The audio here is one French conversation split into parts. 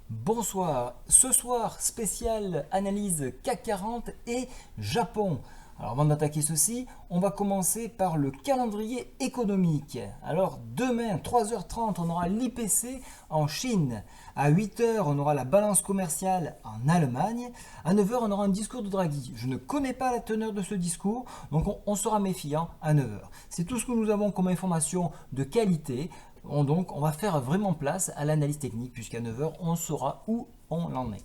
Bonsoir, ce soir spécial analyse CAC 40 et Japon. Alors avant d'attaquer ceci, on va commencer par le calendrier économique. Alors demain, 3h30, on aura l'IPC en Chine. À 8h, on aura la balance commerciale en Allemagne. À 9h, on aura un discours de Draghi. Je ne connais pas la teneur de ce discours, donc on sera méfiant à 9h. C'est tout ce que nous avons comme information de qualité. Donc on va faire vraiment place à l'analyse technique puisqu'à 9h on saura où on en est.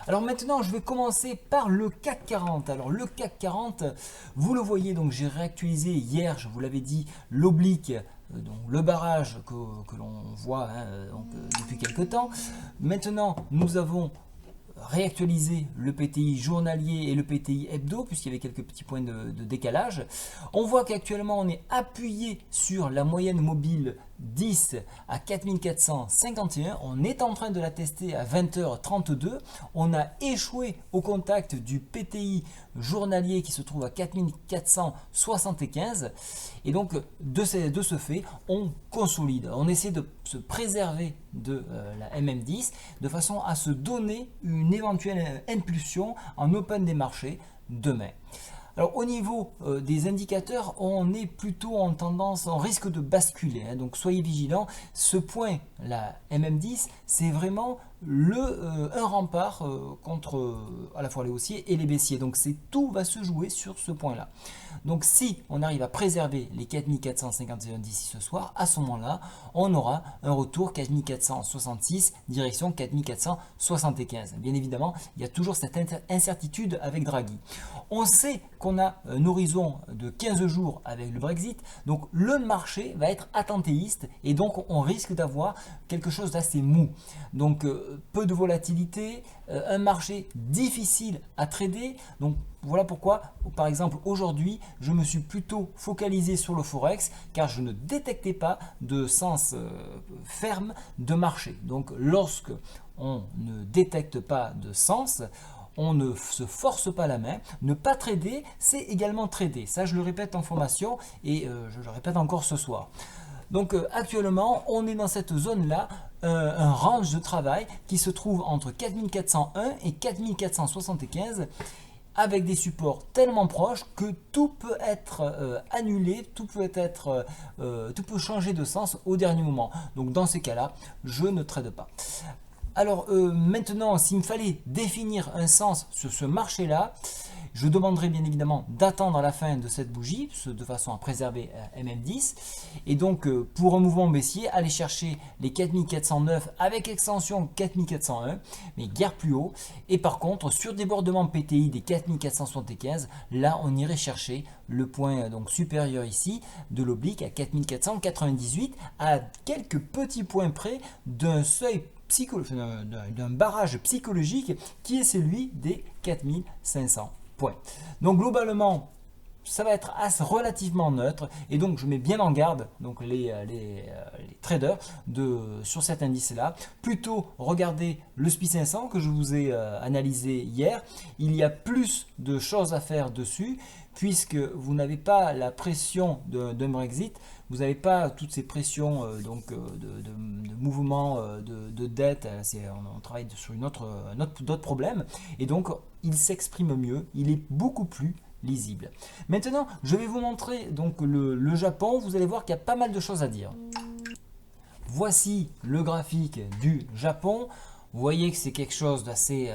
Alors maintenant je vais commencer par le CAC 40. Alors le CAC 40, vous le voyez, donc j'ai réactualisé hier, je vous l'avais dit, l'oblique, donc le barrage que l'on voit depuis quelques temps. Maintenant nous avons réactualiser le PTI journalier et le PTI hebdo puisqu'il y avait quelques petits points de décalage. On voit qu'actuellement on est appuyé sur la moyenne mobile 10 à 4451. On est en train de la tester à 20h32. On a échoué au contact du PTI journalier qui se trouve à 4475. Et donc de ce fait, on consolide. On essaie de se préserver de la MM10 de façon à se donner une éventuelle impulsion en open des marchés demain. Alors au niveau des indicateurs, on est plutôt en tendance, on risque de basculer, donc soyez vigilants. Ce point, la MM10, c'est vraiment un rempart contre à la fois les haussiers et les baissiers. Donc tout va se jouer sur ce point-là. Donc si on arrive à préserver les 4451 d'ici ce soir, à ce moment-là, on aura un retour 4466 direction 4475. Bien évidemment, il y a toujours cette incertitude avec Draghi. On sait qu'on a un horizon de 15 jours avec le Brexit, donc le marché va être attentéiste et donc on risque d'avoir quelque chose d'assez mou. Donc peu de volatilité, un marché difficile à trader. Donc voilà pourquoi, par exemple, aujourd'hui, je me suis plutôt focalisé sur le Forex car je ne détectais pas de sens ferme de marché. Donc lorsque on ne détecte pas de sens, on ne se force pas la main. Ne pas trader, c'est également trader. Ça, je le répète en formation et je le répète encore ce soir. Donc actuellement, on est dans cette zone-là, un range de travail qui se trouve entre 4401 et 4475 avec des supports tellement proches que tout peut être annulé, tout peut changer de sens au dernier moment. Donc dans ces cas-là, je ne trade pas. Alors maintenant, s'il me fallait définir un sens sur ce marché-là, je demanderai bien évidemment d'attendre la fin de cette bougie, de façon à préserver MM10. Et donc pour un mouvement baissier, aller chercher les 4409 avec extension 4401, mais guère plus haut. Et par contre, sur débordement PTI des 4475, là on irait chercher le point donc supérieur ici de l'oblique à 4498, à quelques petits points près d'un seuil d'un barrage psychologique qui est celui des 4500 points. Donc globalement, ça va être relativement neutre et donc je mets bien en garde donc les traders sur cet indice là. Plutôt regardez le SPI 500 que je vous ai analysé hier. Il y a plus de choses à faire dessus puisque vous n'avez pas la pression d'un Brexit, vous n'avez pas toutes ces pressions de mouvement de dette. On travaille sur d'autres problèmes et donc il s'exprime mieux, il est beaucoup plus lisible. Maintenant, je vais vous montrer donc le Japon. Vous allez voir qu'il y a pas mal de choses à dire. Voici le graphique du Japon. Vous voyez que c'est quelque chose d'assez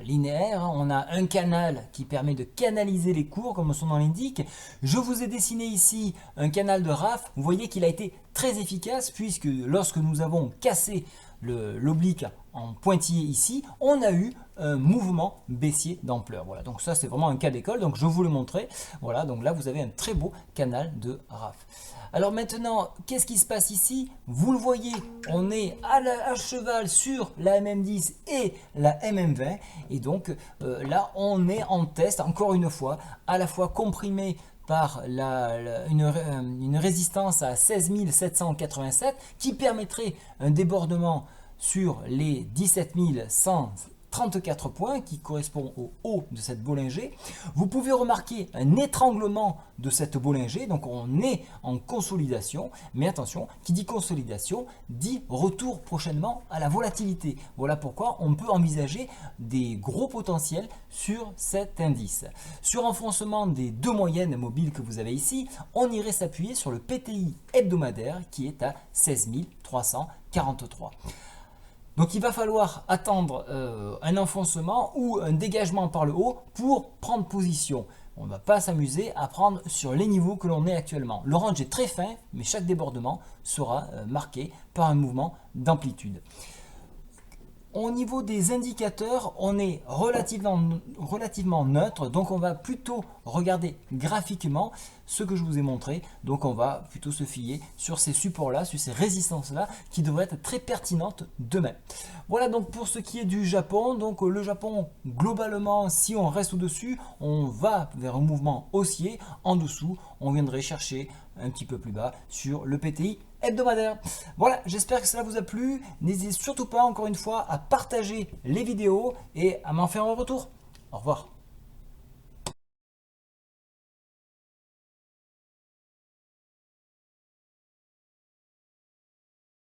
linéaire. On a un canal qui permet de canaliser les cours, comme son nom l'indique. Je vous ai dessiné ici un canal de RAF. Vous voyez qu'il a été très efficace puisque lorsque nous avons cassé l'oblique en pointillé ici, on a eu un mouvement baissier d'ampleur. Voilà, donc ça c'est vraiment un cas d'école, donc je vous le montrer. Voilà, donc là vous avez un très beau canal de RAF. Alors maintenant, qu'est-ce qui se passe ici? Vous le voyez, on est à cheval sur la MM10 et la MM20. Et donc là, on est en test, encore une fois, à la fois comprimé par une résistance à 16 787 qui permettrait un débordement sur les 17 100 34 points qui correspond au haut de cette Bollinger. Vous pouvez remarquer un étranglement de cette Bollinger, donc on est en consolidation, mais attention, qui dit consolidation dit retour prochainement à la volatilité. Voilà pourquoi on peut envisager des gros potentiels sur cet indice. Sur renforcement des deux moyennes mobiles que vous avez ici, on irait s'appuyer sur le PTI hebdomadaire qui est à 16 343. Donc il va falloir attendre un enfoncement ou un dégagement par le haut pour prendre position. On ne va pas s'amuser à prendre sur les niveaux que l'on est actuellement. Le range est très fin, mais chaque débordement sera marqué par un mouvement d'amplitude. Au niveau des indicateurs, on est relativement neutre, donc on va plutôt regarder graphiquement ce que je vous ai montré. Donc on va plutôt se fier sur ces supports-là, sur ces résistances-là, qui devraient être très pertinentes demain. Voilà donc pour ce qui est du Japon. Donc le Japon, globalement, si on reste au-dessus, on va vers un mouvement haussier. En dessous, on viendrait chercher un petit peu plus bas sur le PTI hebdomadaire. Voilà, j'espère que cela vous a plu. N'hésitez surtout pas, encore une fois, à partager les vidéos et à m'en faire un retour. Au revoir.